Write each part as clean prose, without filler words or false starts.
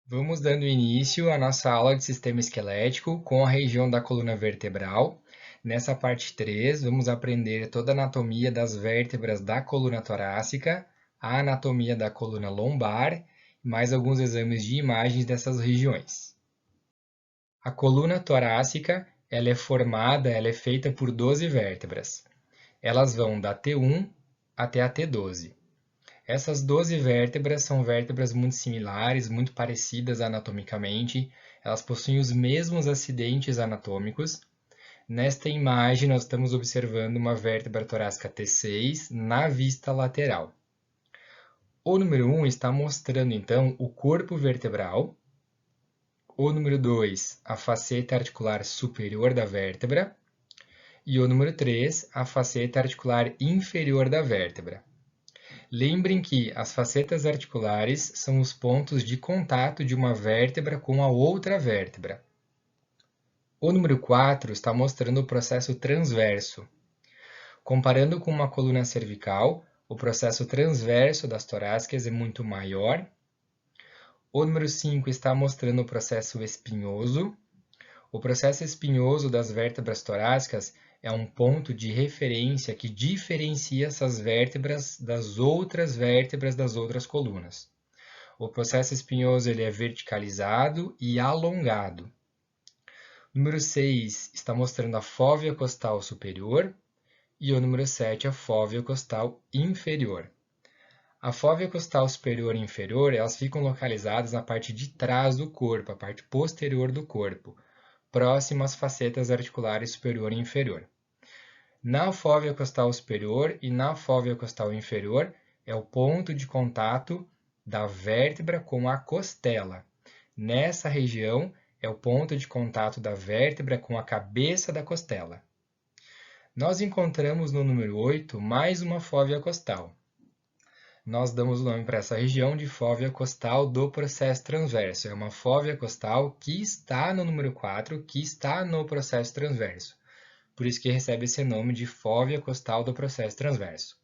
Vamos dando início à nossa aula de sistema esquelético com a região da coluna vertebral. Nessa parte 3, vamos aprender toda a anatomia das vértebras da coluna torácica, a anatomia da coluna lombar e mais alguns exames de imagens dessas regiões. A coluna torácica ela é feita por 12 vértebras. Elas vão da T1 até a T12. Essas 12 vértebras são vértebras muito similares, muito parecidas anatomicamente. Elas possuem os mesmos acidentes anatômicos. Nesta imagem, nós estamos observando uma vértebra torácica T6 na vista lateral. O número 1 está mostrando, então, o corpo vertebral. O número 2, a faceta articular superior da vértebra. E o número 3, a faceta articular inferior da vértebra. Lembrem que as facetas articulares são os pontos de contato de uma vértebra com a outra vértebra. O número 4 está mostrando o processo transverso. Comparando com uma coluna cervical, o processo transverso das torácicas é muito maior. O número 5 está mostrando o processo espinhoso. O processo espinhoso das vértebras torácicas é um ponto de referência que diferencia essas vértebras das outras vértebras das outras colunas. O processo espinhoso ele é verticalizado e alongado. Número 6 está mostrando a fóvea costal superior e o número 7 a fóvea costal inferior. A fóvea costal superior e inferior elas ficam localizadas na parte de trás do corpo, a parte posterior do corpo, próximo às facetas articulares superior e inferior. Na fóvea costal superior e na fóvea costal inferior é o ponto de contato da vértebra com a costela. Nessa região é o ponto de contato da vértebra com a cabeça da costela. Nós encontramos no número 8 mais uma fóvea costal. Nós damos o nome para essa região de fóvea costal do processo transverso. É uma fóvea costal que está no número 4, que está no processo transverso. Por isso que recebe esse nome de fóvea costal do processo transverso.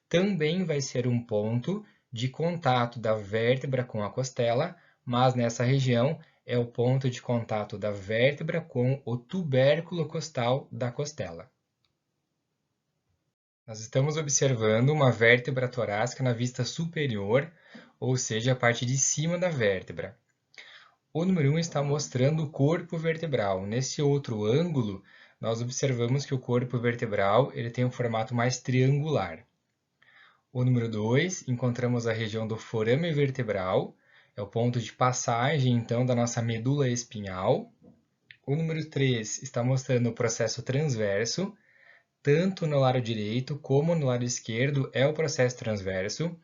Também vai ser um ponto de contato da vértebra com a costela, mas nessa região é o ponto de contato da vértebra com o tubérculo costal da costela. Nós estamos observando uma vértebra torácica na vista superior, ou seja, a parte de cima da vértebra. O número 1 está mostrando o corpo vertebral. Nesse outro ângulo, nós observamos que o corpo vertebral ele tem um formato mais triangular. O número 2, encontramos a região do forame vertebral, é o ponto de passagem, então, da nossa medula espinhal. O número 3 está mostrando o processo transverso, tanto no lado direito como no lado esquerdo é o processo transverso.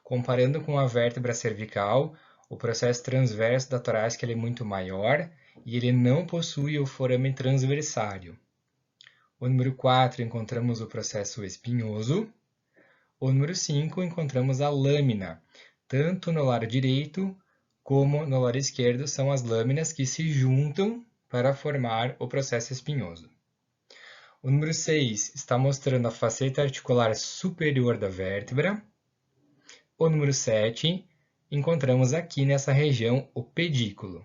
Comparando com a vértebra cervical, o processo transverso da torácica é muito maior e ele não possui o forame transversário. O número 4 encontramos o processo espinhoso. O número 5 encontramos a lâmina. Tanto no lado direito como no lado esquerdo são as lâminas que se juntam para formar o processo espinhoso. O número 6 está mostrando a faceta articular superior da vértebra. O número 7, encontramos aqui nessa região o pedículo.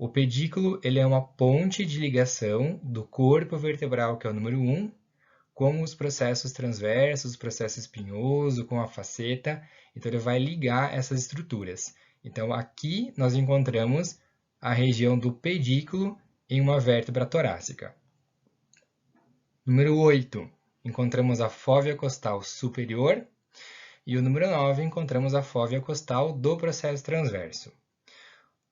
O pedículo ele é uma ponte de ligação do corpo vertebral, que é o número 1, com os processos transversos, o processo espinhoso, com a faceta. Então, ele vai ligar essas estruturas. Então, aqui nós encontramos a região do pedículo em uma vértebra torácica. Número 8, encontramos a fóvea costal superior. E o número 9, encontramos a fóvea costal do processo transverso.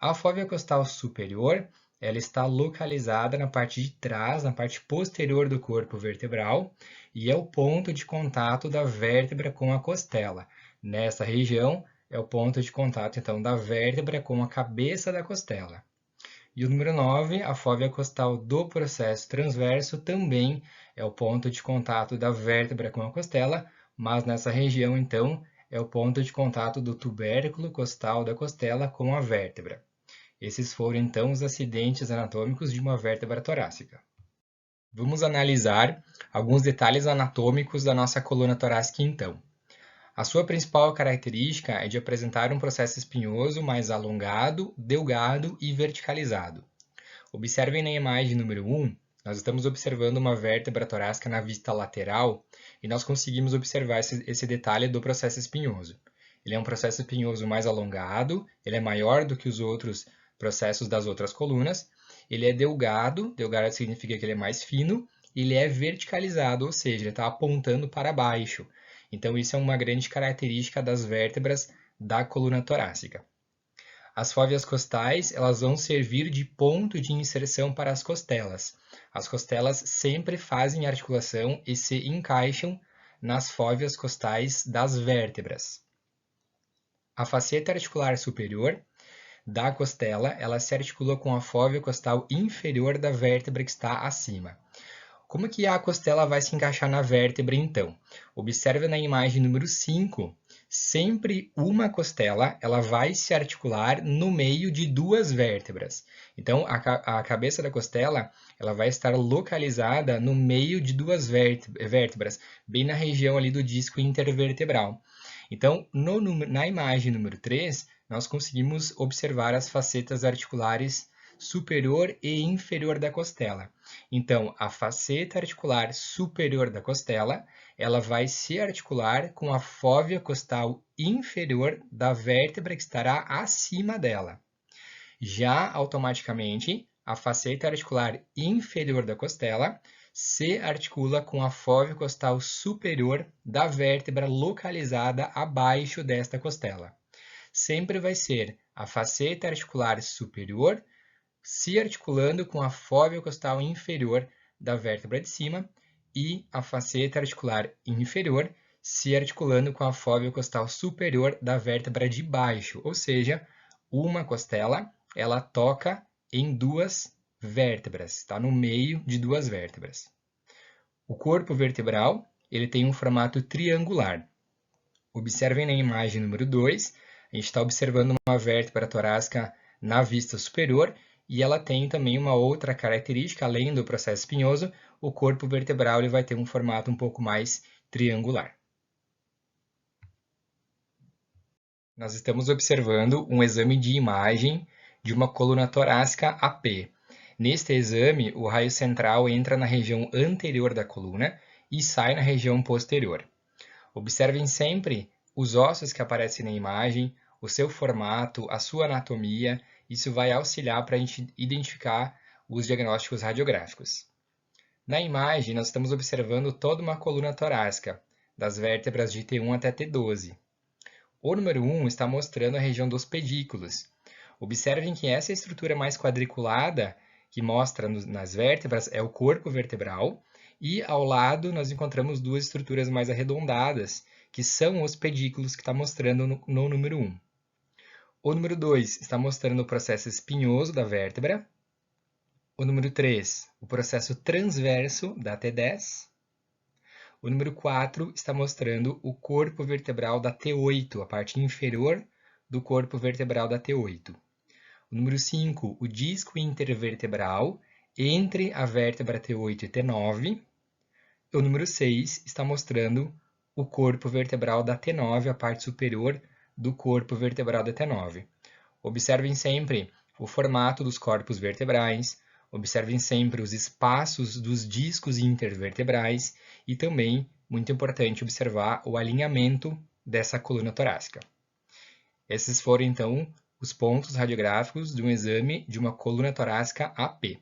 A fóvea costal superior ela está localizada na parte de trás, na parte posterior do corpo vertebral, e é o ponto de contato da vértebra com a costela. Nessa região é o ponto de contato, então, da vértebra com a cabeça da costela. E o número 9, a fóvea costal do processo transverso, também é o ponto de contato da vértebra com a costela, mas nessa região, então, é o ponto de contato do tubérculo costal da costela com a vértebra. Esses foram, então, os acidentes anatômicos de uma vértebra torácica. Vamos analisar alguns detalhes anatômicos da nossa coluna torácica, então. A sua principal característica é de apresentar um processo espinhoso mais alongado, delgado e verticalizado. Observem na imagem número 1, nós estamos observando uma vértebra torácica na vista lateral e nós conseguimos observar esse detalhe do processo espinhoso. Ele é um processo espinhoso mais alongado, ele é maior do que os outros processos das outras colunas, ele é delgado, delgado significa que ele é mais fino, e ele é verticalizado, ou seja, ele está apontando para baixo. Então isso é uma grande característica das vértebras da coluna torácica. As fóveas costais, elas vão servir de ponto de inserção para as costelas. As costelas sempre fazem articulação e se encaixam nas fóveas costais das vértebras. A faceta articular superior da costela, ela se articula com a fóvea costal inferior da vértebra que está acima. Como que a costela vai se encaixar na vértebra, então? Observe na imagem número 5, sempre uma costela ela vai se articular no meio de duas vértebras. Então, a cabeça da costela ela vai estar localizada no meio de duas vértebras, bem na região ali do disco intervertebral. Então, na imagem número 3, nós conseguimos observar as facetas articulares superior e inferior da costela. Então, a faceta articular superior da costela, ela vai se articular com a fóvea costal inferior da vértebra que estará acima dela. Já automaticamente, a faceta articular inferior da costela se articula com a fóvea costal superior da vértebra localizada abaixo desta costela. Sempre vai ser a faceta articular superior se articulando com a fóvea costal inferior da vértebra de cima e a faceta articular inferior se articulando com a fóvea costal superior da vértebra de baixo, ou seja, uma costela ela toca em duas vértebras, está no meio de duas vértebras. O corpo vertebral ele tem um formato triangular. Observem na imagem número 2, a gente está observando uma vértebra torácica na vista superior e ela tem também uma outra característica, além do processo espinhoso, o corpo vertebral ele vai ter um formato um pouco mais triangular. Nós estamos observando um exame de imagem de uma coluna torácica AP. Neste exame, o raio central entra na região anterior da coluna e sai na região posterior. Observem sempre os ossos que aparecem na imagem, o seu formato, a sua anatomia. Isso vai auxiliar para a gente identificar os diagnósticos radiográficos. Na imagem, nós estamos observando toda uma coluna torácica, das vértebras de T1 até T12. O número 1 está mostrando a região dos pedículos. Observem que essa estrutura mais quadriculada que mostra nas vértebras é o corpo vertebral e ao lado nós encontramos duas estruturas mais arredondadas, que são os pedículos que está mostrando no número 1. O número 2 está mostrando o processo espinhoso da vértebra. O número 3, o processo transverso da T10. O número 4 está mostrando o corpo vertebral da T8, a parte inferior do corpo vertebral da T8. O número 5, o disco intervertebral entre a vértebra T8 e T9. O número 6 está mostrando o corpo vertebral da T9, a parte superior do corpo vertebral da T9. Observem sempre o formato dos corpos vertebrais, observem sempre os espaços dos discos intervertebrais e também, muito importante, observar o alinhamento dessa coluna torácica. Esses foram, então, os pontos radiográficos de um exame de uma coluna torácica AP.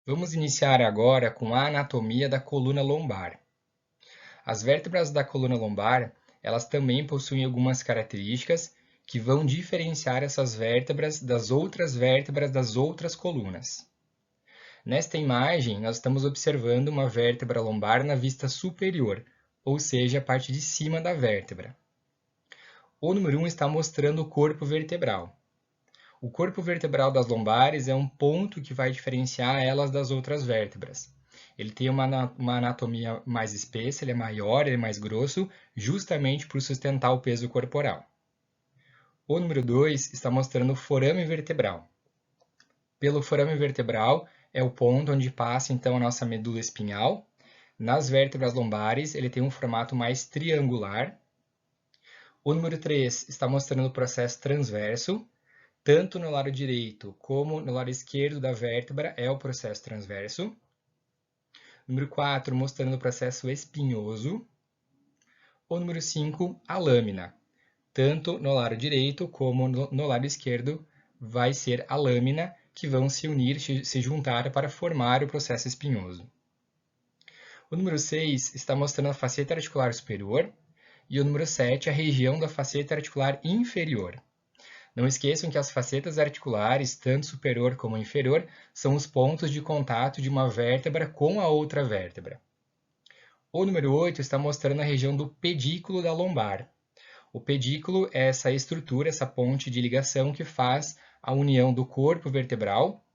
Vamos iniciar agora com a anatomia da coluna lombar. As vértebras da coluna lombar, elas também possuem algumas características que vão diferenciar essas vértebras das outras vértebras das outras colunas. Nesta imagem, nós estamos observando uma vértebra lombar na vista superior, ou seja, a parte de cima da vértebra. O número 1 está mostrando o corpo vertebral. O corpo vertebral das lombares é um ponto que vai diferenciar elas das outras vértebras. Ele tem uma anatomia mais espessa, ele é maior, ele é mais grosso, justamente por sustentar o peso corporal. O número 2 está mostrando o forame vertebral. Pelo forame vertebral é o ponto onde passa então a nossa medula espinhal. Nas vértebras lombares ele tem um formato mais triangular O número 3 está mostrando o processo transverso, tanto no lado direito como no lado esquerdo da vértebra é o processo transverso. Número 4, mostrando o processo espinhoso. O número 5, a lâmina. Tanto no lado direito como no lado esquerdo vai ser a lâmina que vão se unir, se juntar para formar o processo espinhoso. O número 6 está mostrando a faceta articular superior e o número 7 a região da faceta articular inferior. Não esqueçam que as facetas articulares, tanto superior como inferior, são os pontos de contato de uma vértebra com a outra vértebra. O número 8 está mostrando a região do pedículo da lombar. O pedículo é essa estrutura, essa ponte de ligação que faz a união do corpo vertebral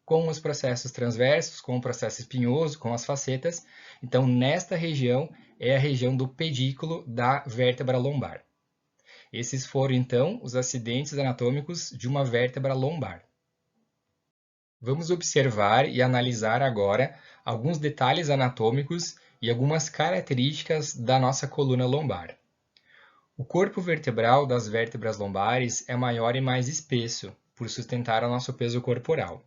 com os processos transversos, com o processo espinhoso, com as facetas. Então, nesta região é a região do pedículo da vértebra lombar. Esses foram, então, os acidentes anatômicos de uma vértebra lombar. Vamos observar e analisar agora alguns detalhes anatômicos e algumas características da nossa coluna lombar. O corpo vertebral das vértebras lombares é maior e mais espesso, por sustentar o nosso peso corporal.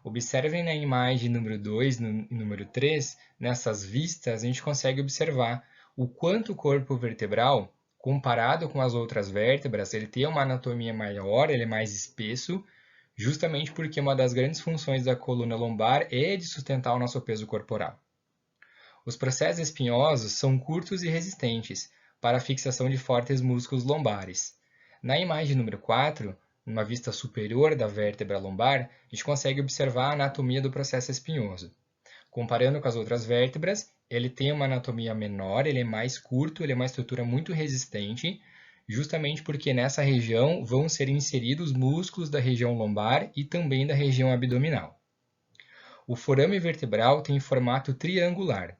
Observem na imagem número 2 e número 3, nessas vistas, a gente consegue observar o quanto o corpo vertebral, comparado com as outras vértebras, ele tem uma anatomia maior, ele é mais espesso, justamente porque uma das grandes funções da coluna lombar é de sustentar o nosso peso corporal. Os processos espinhosos são curtos e resistentes para a fixação de fortes músculos lombares. Na imagem número 4, numa vista superior da vértebra lombar, a gente consegue observar a anatomia do processo espinhoso. Comparando com as outras vértebras, ele tem uma anatomia menor, ele é mais curto, ele é uma estrutura muito resistente, justamente porque nessa região vão ser inseridos músculos da região lombar e também da região abdominal. O forame vertebral tem formato triangular.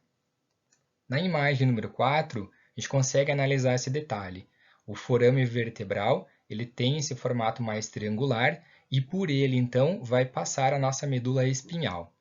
Na imagem número 4, a gente consegue analisar esse detalhe. O forame vertebral ele tem esse formato mais triangular e por ele, então, vai passar a nossa medula espinhal.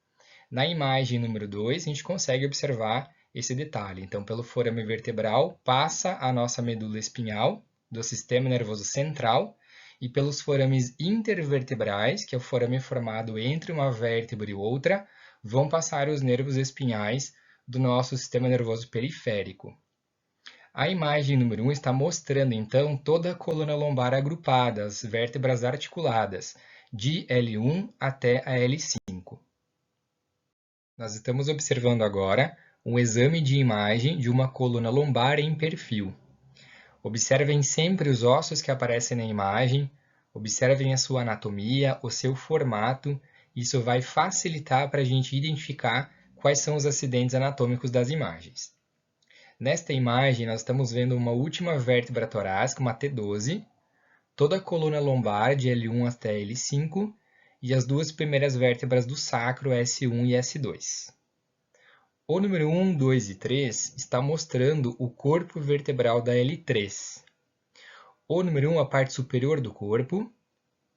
Na imagem número 2, a gente consegue observar esse detalhe. Então, pelo forame vertebral, passa a nossa medula espinhal do sistema nervoso central e pelos forames intervertebrais, que é o forame formado entre uma vértebra e outra, vão passar os nervos espinhais do nosso sistema nervoso periférico. A imagem número 1 está mostrando, então, toda a coluna lombar agrupada, as vértebras articuladas, de L1 até a L5. Nós estamos observando agora um exame de imagem de uma coluna lombar em perfil. Observem sempre os ossos que aparecem na imagem, observem a sua anatomia, o seu formato. Isso vai facilitar para a gente identificar quais são os acidentes anatômicos das imagens. Nesta imagem, nós estamos vendo uma última vértebra torácica, uma T12, toda a coluna lombar de L1 até L5 e as duas primeiras vértebras do sacro, S1 e S2. O número 1, 2 e 3 está mostrando o corpo vertebral da L3. O número 1, a parte superior do corpo,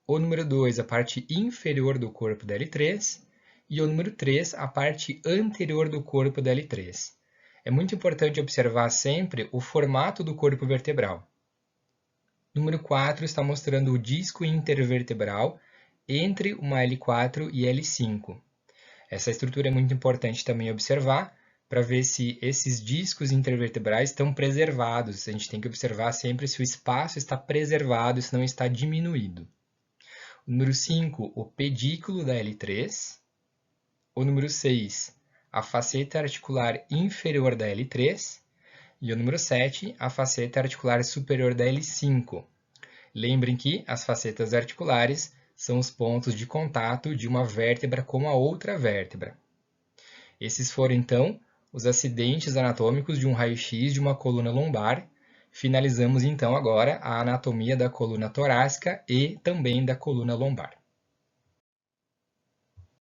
o número 2, a parte inferior do corpo da L3 e o número 3, a parte anterior do corpo da L3. É muito importante observar sempre o formato do corpo vertebral. Número 4 está mostrando o disco intervertebral entre uma L4 e L5. Essa estrutura é muito importante também observar para ver se esses discos intervertebrais estão preservados. A gente tem que observar sempre se o espaço está preservado, se não está diminuído. O número 5, o pedículo da L3. O número 6, a faceta articular inferior da L3 e o número 7, a faceta articular superior da L5. Lembrem que as facetas articulares são os pontos de contato de uma vértebra com a outra vértebra. Esses foram, então, os acidentes anatômicos de um raio-x de uma coluna lombar. Finalizamos, então, agora a anatomia da coluna torácica e também da coluna lombar.